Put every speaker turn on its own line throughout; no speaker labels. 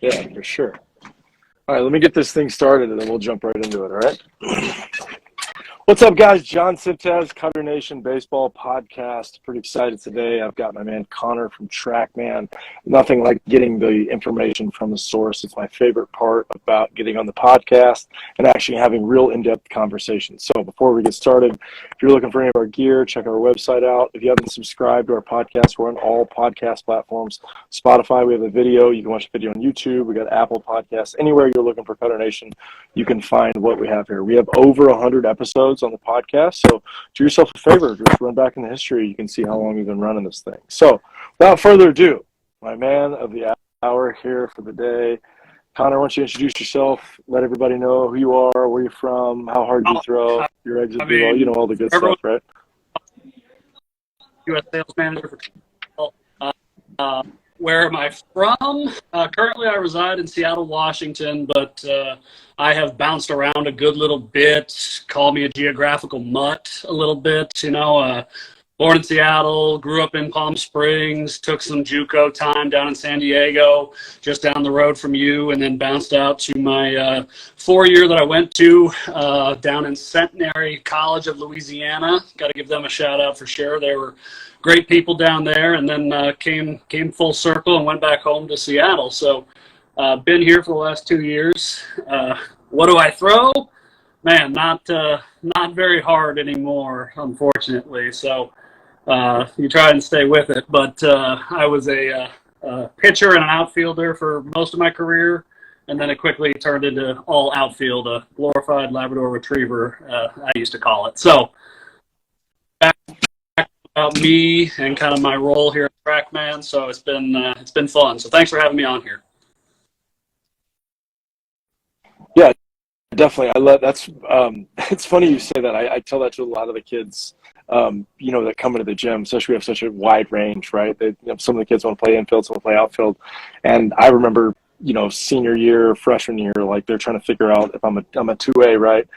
Yeah, for sure. All right, let me get this thing started, and then we'll jump right into it, all right? What's up, guys? John Siptaz, Cutternation Baseball Podcast. Pretty excited today. I've got my man Connor from Trackman. Nothing like getting the information from the source. It's my favorite part about getting on the podcast and actually having real in-depth conversations. So before we get started, if you're looking for any of our gear, check our website out. If you haven't subscribed to our podcast, we're on all podcast platforms. Spotify, we have a video. You can watch the video on YouTube. We got Apple Podcasts. Anywhere you're looking for Cutternation, you can find what we have here. We have over 100 episodes on the podcast, so do yourself a favor, just run back in the history. You can see how long we've been running this thing. So without further ado, my man of the hour here for the day, Connor, why don't you introduce yourself, let everybody know who you are, where you're from, how hard you throw, your exit velo, you know, all the good stuff, right?
U.S. sales manager for where am I from? Currently, I reside in Seattle, Washington, but I have bounced around a good little bit. Call me a geographical mutt a little bit. You know, born in Seattle, grew up in Palm Springs, took some JUCO time down in San Diego, just down the road from you, and then bounced out to my 4-year that I went to down in Centenary College of Louisiana. Got to give them a shout out for sure. They were great people down there, and then came full circle and went back home to Seattle. So been here for the last 2 years. What do I throw? Man, not very hard anymore, unfortunately. So you try and stay with it. But I was a pitcher and an outfielder for most of my career, and then it quickly turned into all outfield, a glorified Labrador Retriever, I used to call it. So about me and kind of my role here at Trackman. So it's been fun. So thanks for having me on here.
Yeah, definitely. I love that's. It's funny you say that. I tell that to a lot of the kids, you know, that come into the gym. Especially we have such a wide range, right? They, you know, some of the kids want to play infield, some want to play outfield, and I remember, you know, senior year, freshman year, like they're trying to figure out if I'm a 2A, right?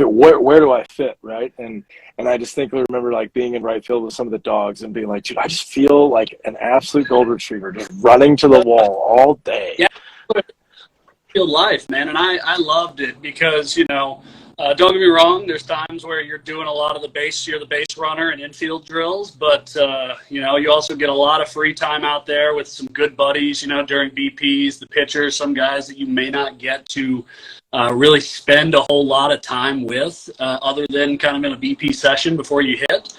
Where do I fit, right? And I distinctly remember like being in right field with some of the dogs and being like, dude, I just feel like an absolute golden retriever just running to the wall all day.
Yeah, field life, man, and I loved it because, you know, don't get me wrong, there's times where you're doing a lot of you're the base runner and infield drills, but, you know, you also get a lot of free time out there with some good buddies, you know, during BPs, the pitchers, some guys that you may not get to really spend a whole lot of time with other than kind of in a BP session before you hit.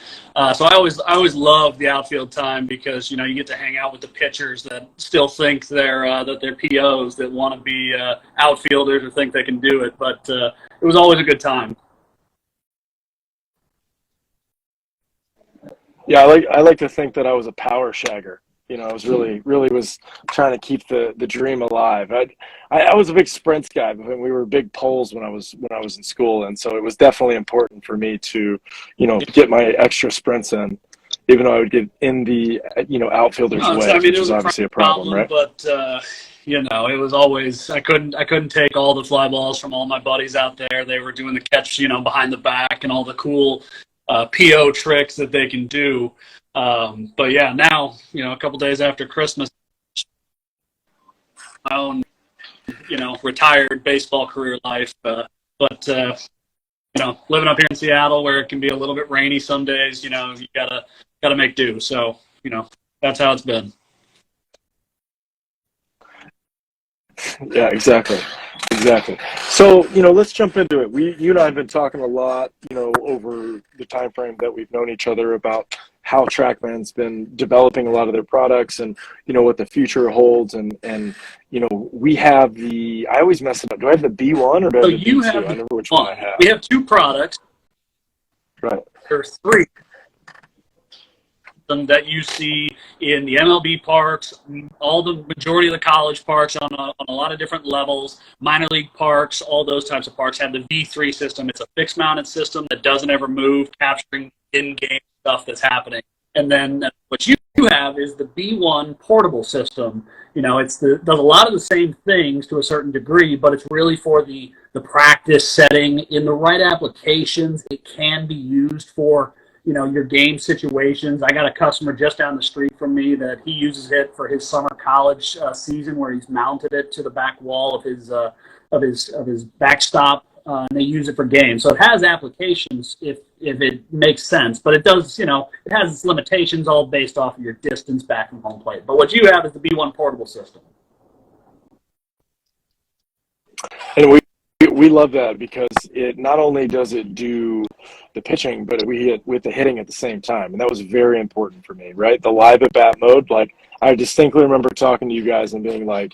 So I always love the outfield time because, you know, you get to hang out with the pitchers that still think that they're POs, that want to be outfielders or think they can do it. But it was always a good time.
Yeah, I like to think that I was a power shagger. You know, I was really was trying to keep the dream alive. I was a big sprints guy, but we were big poles when I was in school, and so it was definitely important for me to, you know, get my extra sprints in, even though I would get in the, you know, outfielder's way, which is obviously a problem, right?
But you know, it was always I couldn't take all the fly balls from all my buddies out there. They were doing the catch, you know, behind the back and all the cool PO tricks that they can do. But yeah, now, you know, a couple days after Christmas, my own, you know, retired baseball career life. But you know, living up here in Seattle where it can be a little bit rainy some days, you know, you gotta make do. So, you know, that's how it's been.
Yeah, exactly. So, you know, let's jump into it. You and I have been talking a lot, you know, over the time frame that we've known each other about how Trackman's been developing a lot of their products and, you know, what the future holds. And you know, we have I always mess it up. Do I have the B1 or do I have the B2? I remember which one I have.
We have 2 products.
Right.
There's 3. That you see in the MLB parks, all the majority of the college parks on a lot of different levels, minor league parks, all those types of parks have the V3 system. It's a fixed mounted system that doesn't ever move, capturing in-game stuff that's happening. And then what you have is the B1 portable system. You know, does a lot of the same things to a certain degree, but it's really for the practice setting. In the right applications, it can be used for your game situations. I got a customer just down the street from me that he uses it for his summer college season, where he's mounted it to the back wall of his backstop, and they use it for games. So it has applications if it makes sense, but it does, it has its limitations, all based off of your distance back from home plate. But what you have is the B1 portable system.
And we love that, because it not only does it do the pitching, but we hit with the hitting at the same time. And that was very important for me, right? The live at bat mode. Like, I distinctly remember talking to you guys and being like,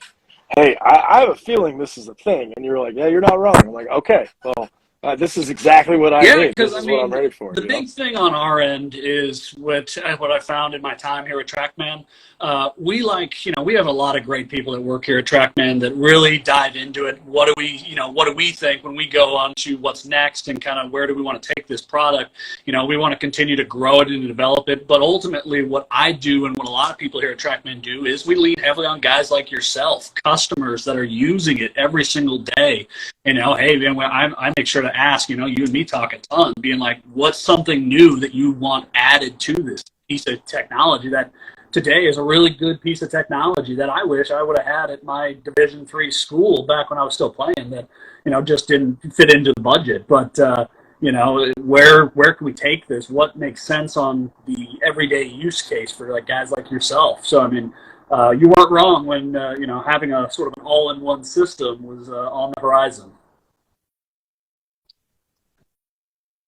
hey, I have a feeling this is a thing. And you're like, yeah, you're not wrong. I'm like, okay, well, this is exactly what I need. This is what I'm ready for.
The big thing on our end is what I found in my time here at Trackman. We have a lot of great people that work here at Trackman that really dive into it. What do we think when we go on to what's next, and kind of where do we want to take this product? We want to continue to grow it and develop it. But ultimately, what I do and what a lot of people here at Trackman do is we lean heavily on guys like yourself, customers that are using it every single day. Hey, man, I make sure to ask, you and me talk a ton, being like, what's something new that you want added to this piece of technology that today is a really good piece of technology that I wish I would have had at my Division III school back when I was still playing, that, just didn't fit into the budget. But, where can we take this? What makes sense on the everyday use case for like guys like yourself? So, you weren't wrong when, having a sort of an all-in-one system was on the horizon.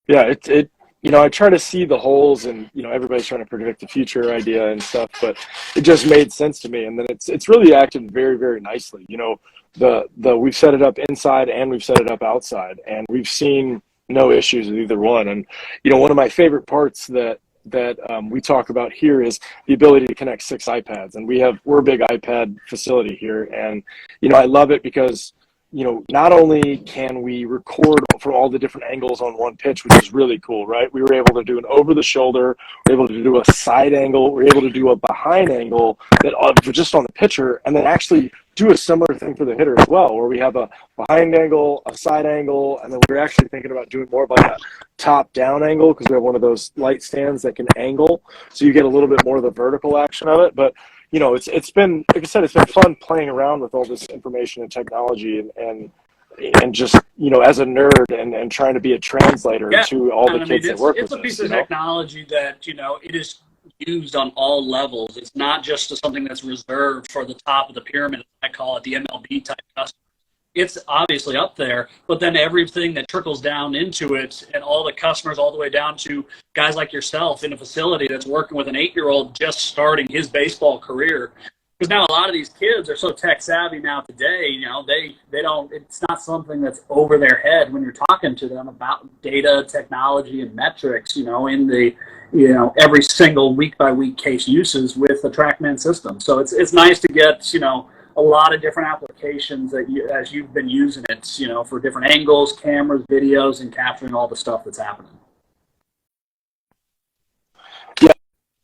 Yeah, I try to see the holes, and everybody's trying to predict the future idea and stuff, but it just made sense to me. And then it's really acted very, very nicely. We've set it up inside and we've set it up outside, and we've seen no issues with either one. And one of my favorite parts that we talk about here is the ability to connect 6 iPads, and we're a big iPad facility here, and I love it because not only can we record from all the different angles on one pitch, which is really cool, right? We were able to do an over the shoulder, we're able to do a side angle, we're able to do a behind angle that just on the pitcher, and then actually do a similar thing for the hitter as well, where we have a behind angle, a side angle, and then we're actually thinking about doing more of like a top down angle, because we have one of those light stands that can angle, so you get a little bit more of the vertical action of it. But it's been, like I said, it's been fun playing around with all this information and technology, and just as a nerd and trying to be a translator to all the kids that work with us.
It's a piece of technology that it is used on all levels. It's not just something that's reserved for the top of the pyramid. I call it the MLB type customer. It's obviously up there, but then everything that trickles down into it, and all the customers all the way down to guys like yourself in a facility that's working with an 8-year-old just starting his baseball career. Because now a lot of these kids are so tech savvy now today, they don't, it's not something that's over their head when you're talking to them about data, technology, and metrics, in the, every single week by week case uses with the Trackman system. So it's nice to get, a lot of different applications that as you've been using it, for different angles, cameras, videos, and capturing all the stuff that's happening.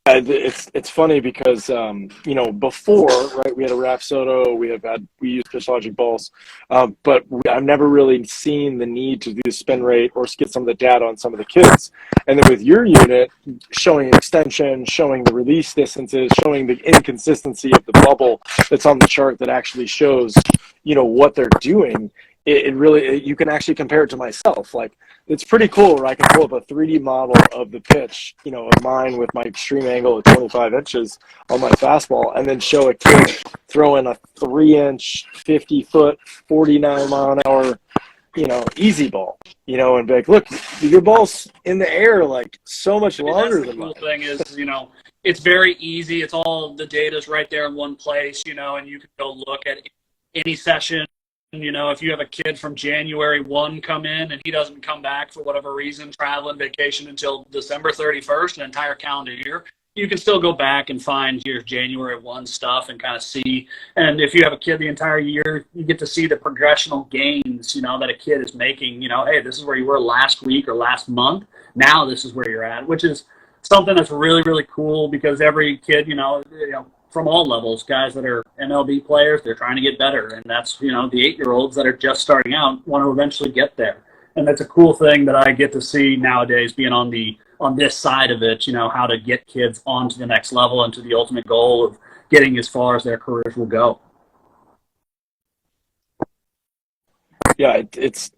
It's funny because before, right, we had a Rapsodo, we used PitchLogic balls, but I've never really seen the need to do the spin rate or get some of the data on some of the kids. And then with your unit, showing extension, showing the release distances, showing the inconsistency of the bubble that's on the chart that actually shows what they're doing, it really, you can actually compare it to myself. Like, it's pretty cool where I can pull up a 3D model of the pitch, of mine with my extreme angle at 25 inches on my fastball, and then show a kid throwing a 3-inch, 50-foot, 49-mile-an-hour, easy ball, and be like, look, your ball's in the air like so much longer than mine.
The cool thing is, it's very easy. It's all, the data's right there in one place, and you can go look at any session. If you have a kid from January 1 come in and he doesn't come back for whatever reason, traveling, vacation, until December 31st, an entire calendar year, you can still go back and find your January 1 stuff and kind of see. And if you have a kid the entire year, you get to see the progressional gains, that a kid is making. Hey, this is where you were last week or last month. Now this is where you're at, which is something that's really, really cool, because every kid, from all levels, guys that are MLB players, they're trying to get better. And that's, the 8-year-olds that are just starting out want to eventually get there. And that's a cool thing that I get to see nowadays, being on the on this side of it, how to get kids on to the next level and to the ultimate goal of getting as far as their careers will go.
Yeah, it's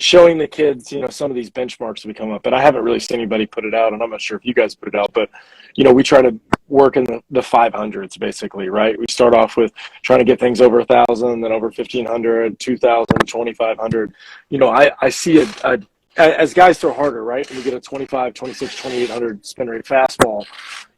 showing the kids, some of these benchmarks we come up, but I haven't really seen anybody put it out, and I'm not sure if you guys put it out, but we try to work in the 500s basically, right? We start off with trying to get things over 1,000, then over 1,500, 2,000, 2,500. I see it as guys throw harder, right? And we get a 25, 26, 2,800 spin rate fastball.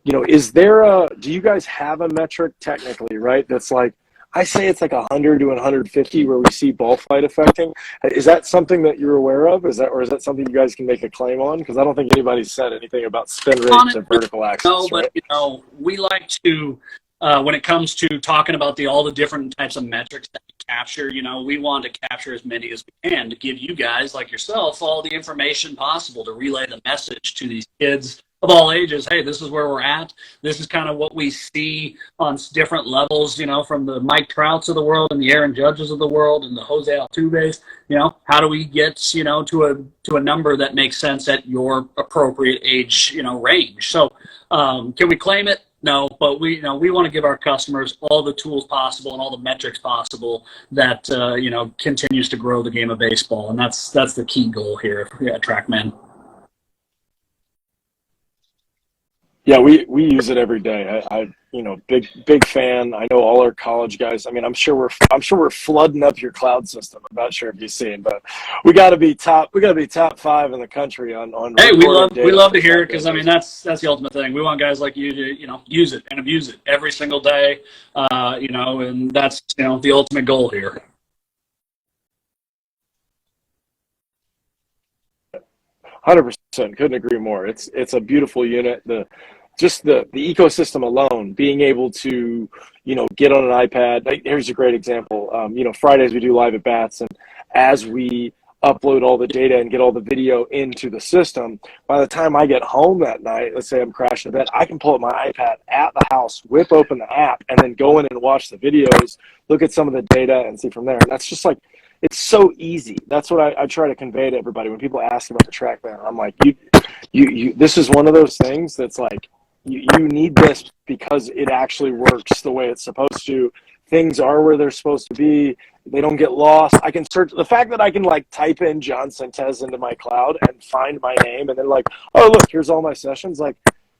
Do you guys have a metric technically, right? That's like, I say it's like 100 to 150 where we see ball flight affecting. Is that something that you're aware of? Is that something you guys can make a claim on? Because I don't think anybody's said anything about spin rate to vertical axis.
No,
right?
but we like to, when it comes to talking about all the different types of metrics that we capture, we want to capture as many as we can to give you guys like yourself all the information possible to relay the message to these kids of all ages. Hey, this is where we're at. This is kind of what we see on different levels, from the Mike Trouts of the world and the Aaron Judges of the world and the Jose Altuves. How do we get, to a number that makes sense at your appropriate age, range? So can we claim it? No, but we want to give our customers all the tools possible and all the metrics possible that, continues to grow the game of baseball. And that's the key goal here at Trackman.
Yeah, we use it every day. I big fan. I know all our college guys. I mean, I'm sure we're flooding up your cloud system. I'm not sure if you've seen, but we got to be top 5 in the country on.
Hey, we love to hear it, because I mean that's the ultimate thing. We want guys like you to use it and abuse it every single day. And that's the ultimate goal here.
100%. Couldn't agree more. It's a beautiful unit. The ecosystem alone, being able to, get on an iPad. Here's a great example. Fridays we do live at bats, and as we upload all the data and get all the video into the system, by the time I get home that night, let's say I'm crashing to bed, I can pull up my iPad at the house, whip open the app, and then go in and watch the videos, look at some of the data, and see from there. And that's just like, it's so easy. That's what I try to convey to everybody when people ask about the Trackman. I'm like, you this is one of those things that's like, you need this because it actually works the way it's supposed to. Things are where they're supposed to be. They don't get lost. I can search. The fact that I can type in John Sentez into my cloud and find my name, and then oh look, here's all my sessions.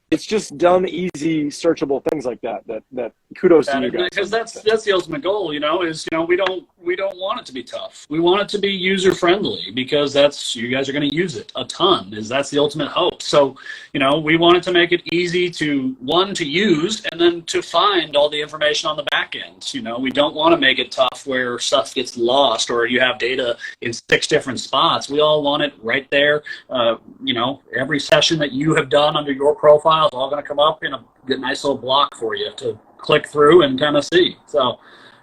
It's just dumb, easy, searchable things like that. That kudos to you guys.
Because that's the ultimate goal. Is we don't want it to be tough. We want it to be user friendly, because you guys are going to use it a ton. That's the ultimate hope. So we wanted to make it easy to use, and then to find all the information on the back end. We don't want to make it tough where stuff gets lost or you have data in 6 different spots. We all want it right there. Every session that you have done under your profile is all going to come up in a nice little block for you to click through and kind of see. So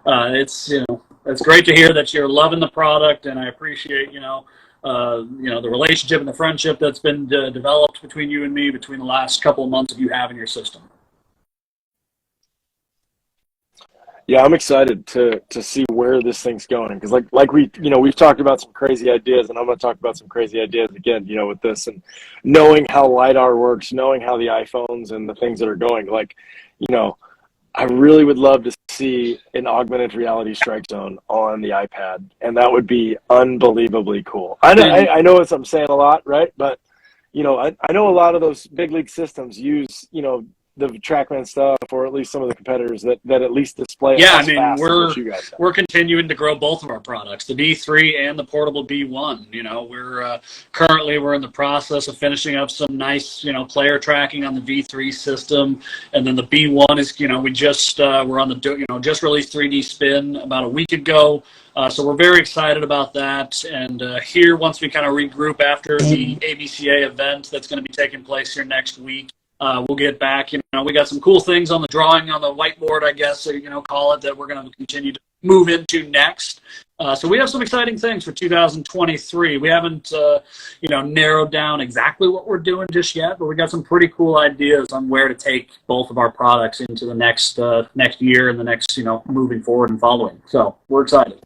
it's great to hear that you're loving the product, and I appreciate the relationship and the friendship that's been developed between you and me between the last couple of months of you having your system.
Yeah, I'm excited to see where this thing's going, because like we've talked about some crazy ideas, and I'm going to talk about some crazy ideas again, with this, and knowing how LiDAR works, knowing how the iPhones and the things that are going, I really would love to see an augmented reality strike zone on the iPad, and that would be unbelievably cool. I know I'm saying a lot, right? But I know a lot of those big league systems use the Trackman stuff, or at least some of the competitors that at least display it.
Yeah, we're continuing to grow both of our products, the B3 and the portable B1. We're in the process of finishing up some nice player tracking on the V3 system, and then the B1 is we just we're on the just released 3D spin about a week ago. So we're very excited about that. And here, once we kind of regroup after the ABCA event that's going to be taking place here next week, we'll get back. We got some cool things on the drawing on the whiteboard, I guess, call it, that we're going to continue to move into next. So we have some exciting things for 2023. We haven't, narrowed down exactly what we're doing just yet, but we got some pretty cool ideas on where to take both of our products into the next year and the next, moving forward and following. So we're excited.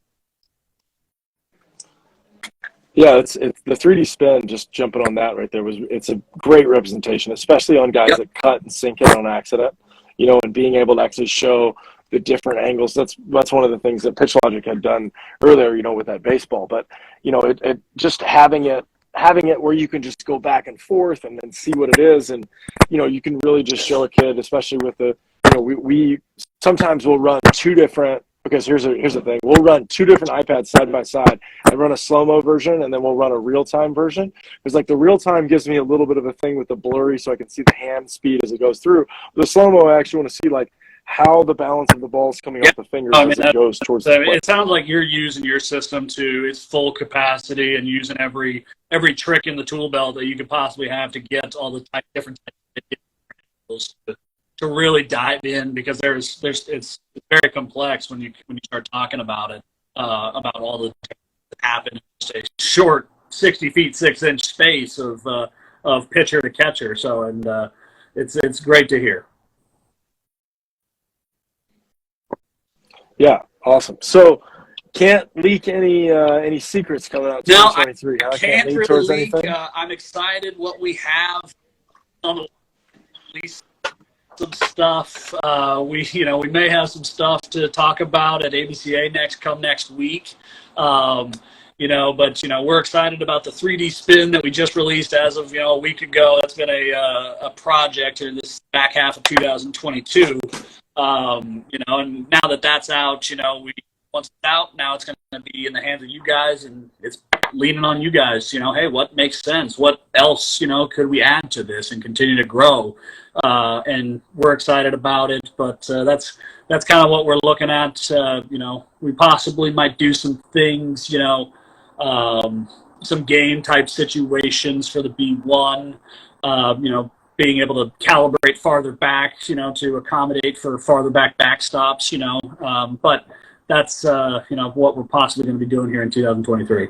Yeah, it's the 3D spin. Just jumping on that right there it's a great representation, especially on guys
Yep.
that cut and sink it on accident. And being able to actually show the different angles. That's one of the things that PitchLogic had done earlier, with that baseball. But it just having it where you can just go back and forth and then see what it is, and you can really just show a kid, especially with the we sometimes will run two different. Because here's the thing. We'll run two different iPads side by side and run a slow-mo version, and then we'll run a real-time version. Because like the real-time gives me a little bit of a thing with the blurry, so I can see the hand speed as it goes through. The slow-mo, I actually want to see like how the balance of the ball is coming off the fingers as it goes towards the plate.
It sounds like you're using your system to its full capacity and using every trick in the tool belt that you could possibly have to get all the different types to really dive in, because it's very complex when you start talking about it, about all the things that happen in just a short 60 feet 6 inch space of pitcher to catcher. So it's great to hear.
Yeah, awesome. So can't leak any secrets coming out 2023.
No, I can't really leak. I'm excited what we have on the release. Some stuff. We may have some stuff to talk about at ABCA next week. But we're excited about the 3D spin that we just released as of a week ago. That's been a project in this back half of 2022. And now that's out, once it's out, now it's going to be in the hands of you guys, and it's leaning on you guys. Hey, what makes sense? What else could we add to this and continue to grow? And we're excited about it, but that's kind of what we're looking at. We possibly might do some things, some game type situations for the B1, being able to calibrate farther back, to accommodate for farther back backstops, but that's, what we're possibly going to be doing here in 2023.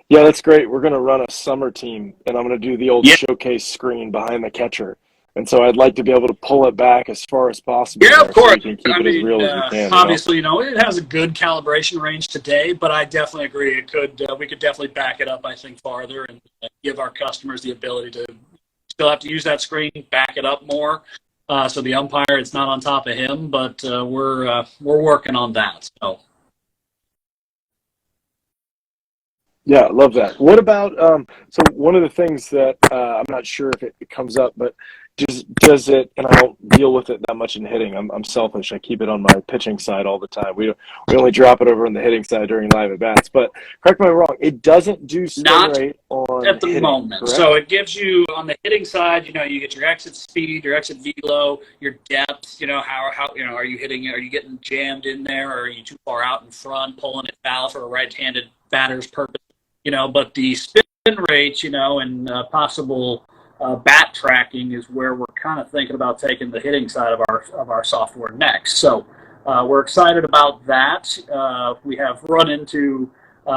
Yeah, that's great. We're going to run a summer team, and I'm going to do the old showcase screen behind the catcher. And so I'd like to be able to pull it back as far as possible.
Yeah, of course.
So we can keep it as real as we can.
Obviously, it has a good calibration range today, but I definitely agree. We could definitely back it up, I think, farther and give our customers the ability to still have to use that screen, back it up more. So the umpire, it's not on top of him, but we're working on that. So.
Yeah, I love that. What about so one of the things that I'm not sure if it comes up, but does it? And I don't deal with it that much in hitting. I'm selfish. I keep it on my pitching side all the time. We only drop it over on the hitting side during live at bats. But correct me if I'm wrong. It doesn't do spin rate on
at the
hitting,
moment.
Correct?
So it gives you on the hitting side. You get your exit speed, your exit velo, your depth. How are you hitting? Are you getting jammed in there, or are you too far out in front, pulling it foul for a right-handed batter's purpose? But the spin rate, and possible bat tracking is where we're kind of thinking about taking the hitting side of our software next. So we're excited about that. We have run into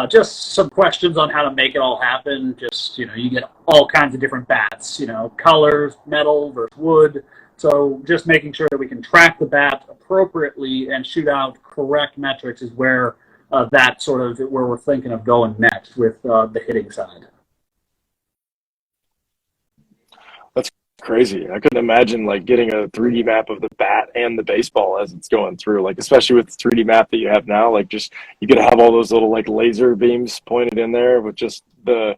just some questions on how to make it all happen. Just, you get all kinds of different bats, colors, metal versus wood. So just making sure that we can track the bat appropriately and shoot out correct metrics is where that sort of where we're thinking of going next with the hitting side.
That's crazy. I couldn't imagine getting a 3D map of the bat and the baseball as it's going through. Especially with the 3D map that you have now, just you could have all those little laser beams pointed in there with just the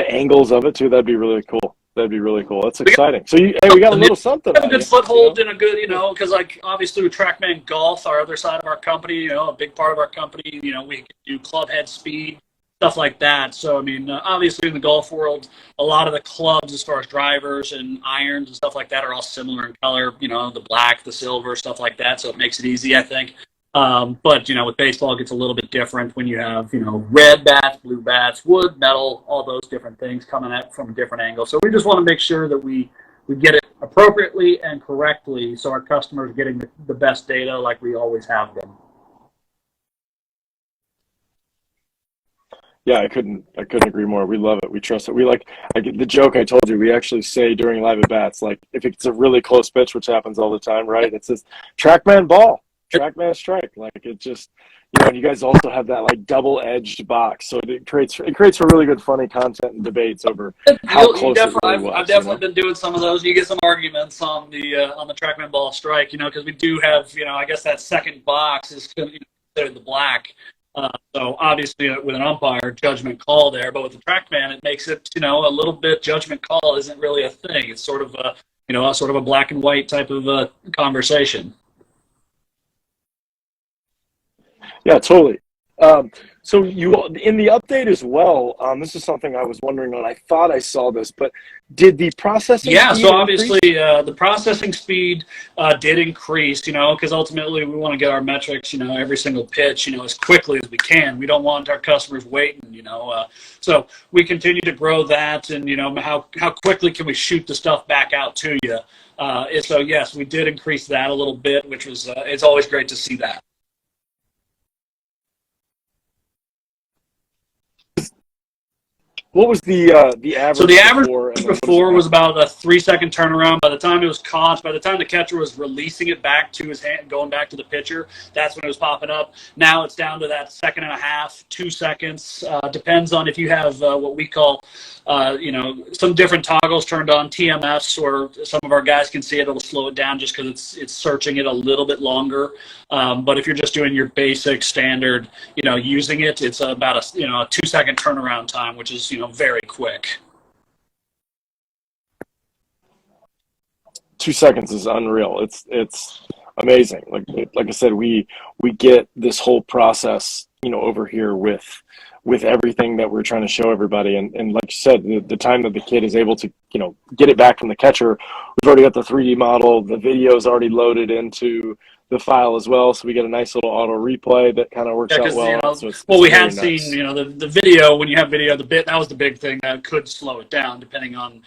angles of it too. That'd be really cool. That'd be really cool. That's exciting. So we got a little something.
We have a good foothold in a good, because obviously with Trackman Golf, our other side of our company, a big part of our company, we can do club head speed, stuff like that. So, obviously in the golf world, a lot of the clubs as far as drivers and irons and stuff like that are all similar in color, the black, the silver, stuff like that. So it makes it easy, I think. But, with baseball, it gets a little bit different when you have, red bats, blue bats, wood, metal, all those different things coming at from a different angle. So we just want to make sure that we get it appropriately and correctly so our customers are getting the best data like we always have been.
Yeah, I couldn't agree more. We love it. We trust it. We the joke I told you, we actually say during live at bats, if it's a really close pitch, which happens all the time, right? It says Trackman ball. Trackman strike. Like it just, and you guys also have that like double-edged box, so it creates for really good, funny content and debates over how close it really was.
I've definitely been doing some of those. You get some arguments on the Trackman ball strike, because we do have, I guess that second box is considered the black. So obviously with an umpire, judgment call there, but with the Trackman, it makes it, a little bit judgment call isn't really a thing. It's sort of a black and white type of conversation.
Yeah, totally. So you in the update as well. This is something I was wondering on. I thought I saw this, but did the processing?
Yeah,
speed
so obviously
increase?
the processing speed did increase. Because ultimately we want to get our metrics, every single pitch, as quickly as we can. We don't want our customers waiting. So we continue to grow that, and how quickly can we shoot the stuff back out to you? So yes, we did increase that a little bit, which was it's always great to see that.
What was the average?
So the average before was about a 3-second turnaround. By the time it was caught, by the time the catcher was releasing it back to his hand, going back to the pitcher, that's when it was popping up. Now it's down to that 1.5, 2 seconds. Depends on if you have what we call, some different toggles turned on, TMS, or some of our guys can see it. It'll slow it down just because it's searching it a little bit longer. But if you're just doing your basic standard, using it, it's about a 2-second turnaround time, which is very quick.
2 seconds is unreal. It's amazing. Like I said, we get this whole process, over here with everything that we're trying to show everybody. And like you said, the time that the kid is able to, get it back from the catcher, we've already got the 3D model. The video is already loaded into the file as well, so we get a nice little auto replay that kind of works out well. So
we had seen, the video, when you have video, that was the big thing that could slow it down, depending on,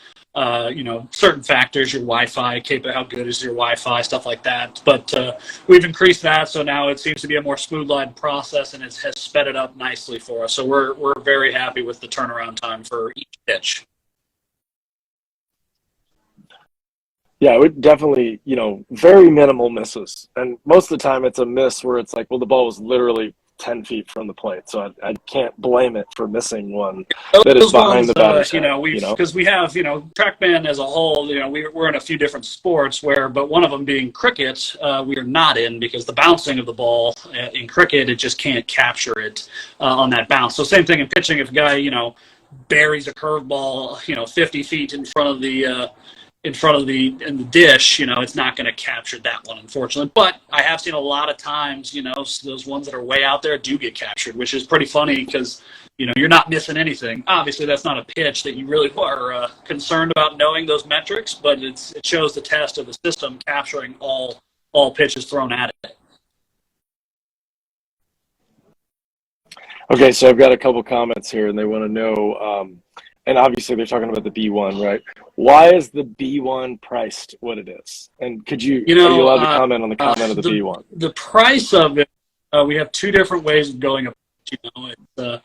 certain factors, your Wi-Fi, how good is your Wi-Fi, stuff like that. But we've increased that, so now it seems to be a more streamlined process, and it has sped it up nicely for us. So we're very happy with the turnaround time for each pitch.
Yeah, it would definitely, very minimal misses. And most of the time it's a miss where it's like, well, the ball was literally 10 feet from the plate. So I can't blame it for missing one that is behind the batter's head.
Because we have, Trackman as a whole, we're in a few different sports but one of them being cricket, we are not in, because the bouncing of the ball in cricket, it just can't capture it on that bounce. So same thing in pitching. If a guy, buries a curveball, 50 feet in front of the in the dish, it's not going to capture that one, unfortunately. But I have seen a lot of times, those ones that are way out there do get captured, which is pretty funny because, you're not missing anything. Obviously, that's not a pitch that you really are concerned about knowing those metrics, but it shows the test of the system capturing all pitches thrown at it.
Okay, so I've got a couple comments here, and they want to know, and obviously they're talking about the B1, right? Why is the B1 priced what it is? And could you, are you allowed to comment on the comment of the B1?
The price of it, we have two different ways of going about it.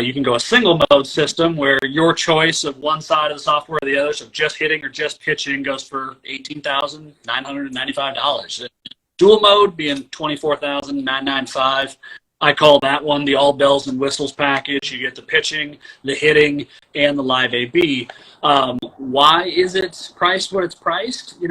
You can go a single mode system where your choice of one side of the software or the other, so just hitting or just pitching, goes for $18,995. Dual mode being $24,995. I call that one the all bells and whistles package. You get the pitching, the hitting, and the live AB. Why is it priced what it's priced? We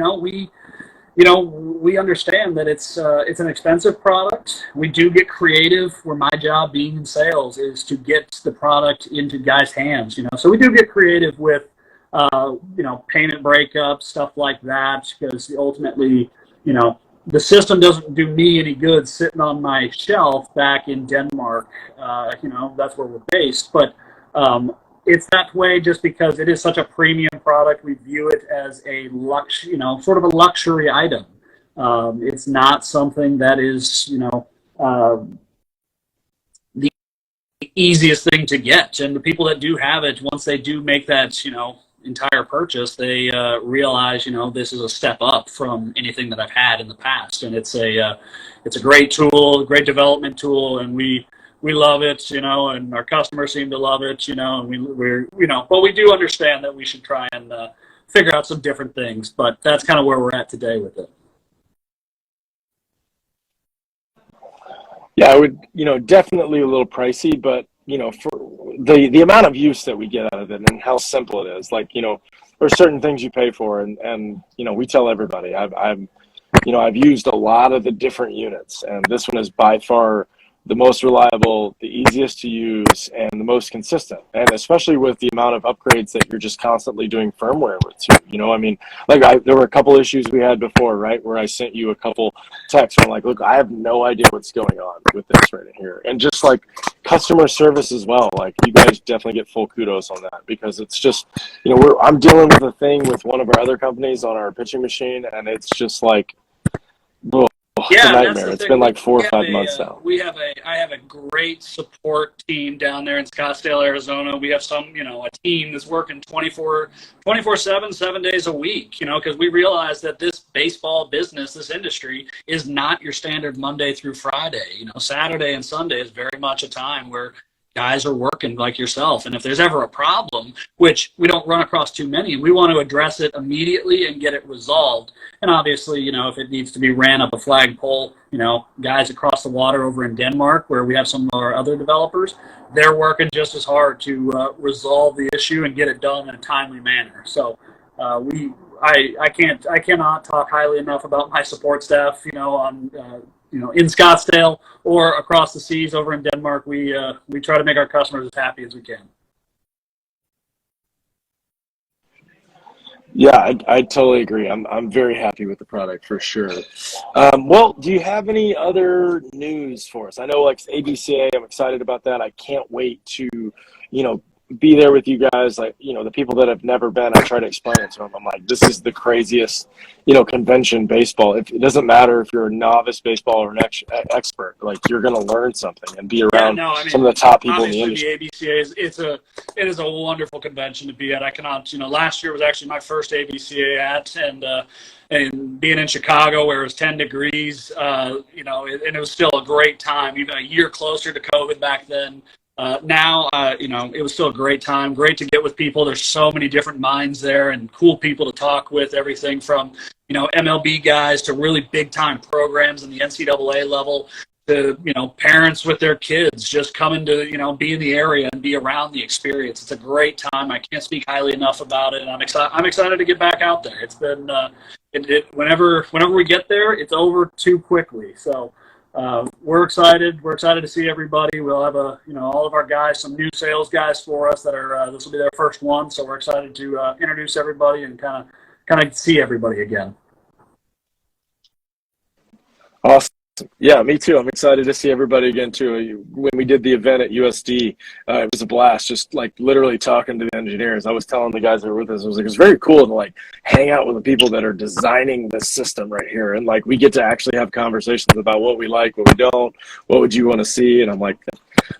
understand that it's an expensive product. We do get creative, where my job being in sales is to get the product into guys' hands, So we do get creative with, payment breakups, stuff like that, because ultimately, the system doesn't do me any good sitting on my shelf back in Denmark. That's where we're based. But it's that way just because it is such a premium product. We view it as a sort of a luxury item. It's not something that is, the easiest thing to get. And the people that do have it, once they do make that, entire purchase, they realize, this is a step up from anything that I've had in the past. And it's a great tool, great development tool, and we love it, and our customers seem to love it, and but we do understand that we should try and figure out some different things, but that's kind of where we're at today with it.
Yeah, I would, definitely a little pricey, but for the amount of use that we get out of it and how simple it is, like, there's certain things you pay for, and we tell everybody. I've used a lot of the different units, and this one is by far the most reliable, the easiest to use, and the most consistent. And especially with the amount of upgrades that you're just constantly doing firmware with too. I mean, there were a couple issues we had before, right, where I sent you a couple texts where I'm like, look, I have no idea what's going on with this right here. And just like customer service as well, like you guys definitely get full kudos on that, because it's just, I'm dealing with a thing with one of our other companies on our pitching machine, and it's just like, oh, it's a nightmare. It's been like 4 or 5 months now.
I have a great support team down there in Scottsdale, Arizona. We have a team that's working 24/7, 7 days a week, because we realize that this baseball business, this industry is not your standard Monday through Friday. Saturday and Sunday is very much a time where guys are working like yourself. And if there's ever a problem, which we don't run across too many, we want to address it immediately and get it resolved. And obviously, if it needs to be ran up a flagpole, guys across the water over in Denmark, where we have some of our other developers, they're working just as hard to resolve the issue and get it done in a timely manner. So I cannot talk highly enough about my support staff, in Scottsdale or across the seas over in Denmark. We try to make our customers as happy as we can.
Yeah, I totally agree. I'm very happy with the product for sure. Well, do you have any other news for us? I know like ABCA, I'm excited about that. I can't wait to, be there with you guys. Like, the people that have never been, I try to explain it to them. I'm like, this is the craziest, convention baseball. It doesn't matter if you're a novice baseball or an expert, like you're going to learn something and be around some of the top people in the industry.
The ABCA it is a wonderful convention to be at. I cannot, last year was actually my first ABCA and being in Chicago where it was 10 degrees, and it was still a great time, even a year closer to COVID back then. Now, it was still a great time, great to get with people. There's so many different minds there and cool people to talk with, everything from, MLB guys to really big time programs in the NCAA level to, parents with their kids just coming to, be in the area and be around the experience. It's a great time. I can't speak highly enough about it. And I'm excited to get back out there. It's been, whenever we get there, it's over too quickly. So, we're excited. We're excited to see everybody. We'll have all of our guys, some new sales guys for us that are, this will be their first one. So we're excited to introduce everybody and kind of see everybody again.
Awesome. Yeah, me too. I'm excited to see everybody again too. When we did the event at USD, it was a blast. Just like literally talking to the engineers. I was telling the guys that were with us, it was very cool to like hang out with the people that are designing this system right here, and like we get to actually have conversations about what we like, what we don't, what would you want to see, and I'm like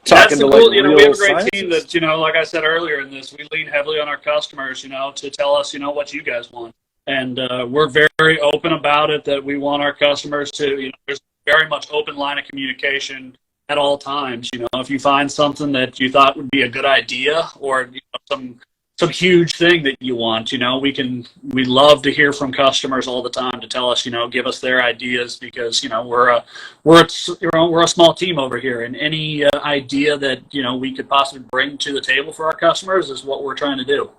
talking to like real
we have a great
scientists.
team that like I said earlier in this, we lean heavily on our customers, to tell us what you guys want, and we're very open about it. That we want our customers to there's very much open line of communication at all times. If you find something that you thought would be a good idea or some huge thing that you want, we love to hear from customers all the time to tell us, give us their ideas, because we're a small team over here, and any idea that we could possibly bring to the table for our customers is what we're trying to do.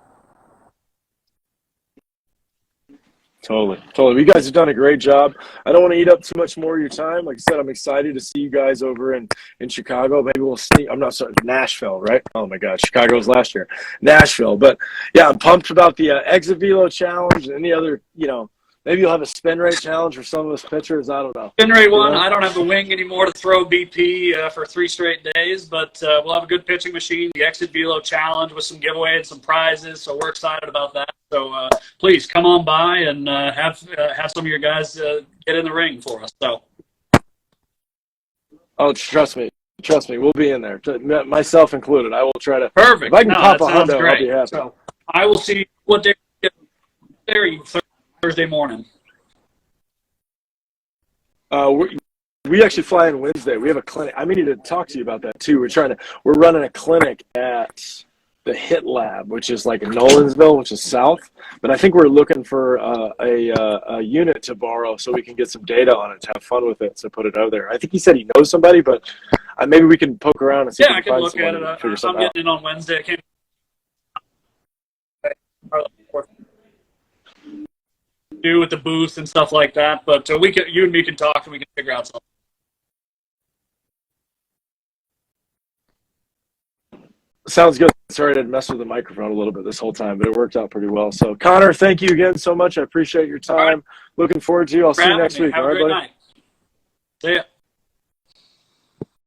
Totally. You guys have done a great job. I don't want to eat up too much more of your time. Like I said, I'm excited to see you guys over in Chicago. Maybe we'll see. I'm not sorry, Nashville, right? Oh my God, Chicago was last year. Nashville. But yeah, I'm pumped about the Exit Velo Challenge and any other, maybe you'll have a spin rate challenge for some of us pitchers. I don't know.
Spin rate one. I don't have the wing anymore to throw BP for 3 straight days, but we'll have a good pitching machine. The Exit Velo Challenge with some giveaway and some prizes. So we're excited about that. So please come on by and have some of your guys get in the ring for us. So.
Oh, trust me, we'll be in there, myself included. I will try to.
Perfect.
If I can pop a hundo, I'll be happy.
So I will see what day there. Thursday morning.
We actually fly in Wednesday. We have a clinic. I needed to talk to you about that too. We're running a clinic at the Hit Lab, which is like in Nolensville, which is south. But I think we're looking for a unit to borrow so we can get some data on it to have fun with it. So put it out there. I think he said he knows somebody, but maybe we can poke around and see if we
I
can
can
find
look at
someone
it.
and figure
I'm
something out.
getting in on Wednesday. I can't do with the booth and stuff like that, but you and me can talk and we can figure out something.
Sounds good. Sorry to mess with the microphone a little bit this whole time, but it worked out pretty well. So, Connor, thank you again so much. I appreciate your time.
All right.
Looking forward to you. I'll see you next week.
Have
All
a
right,
great
buddy?
night. See ya.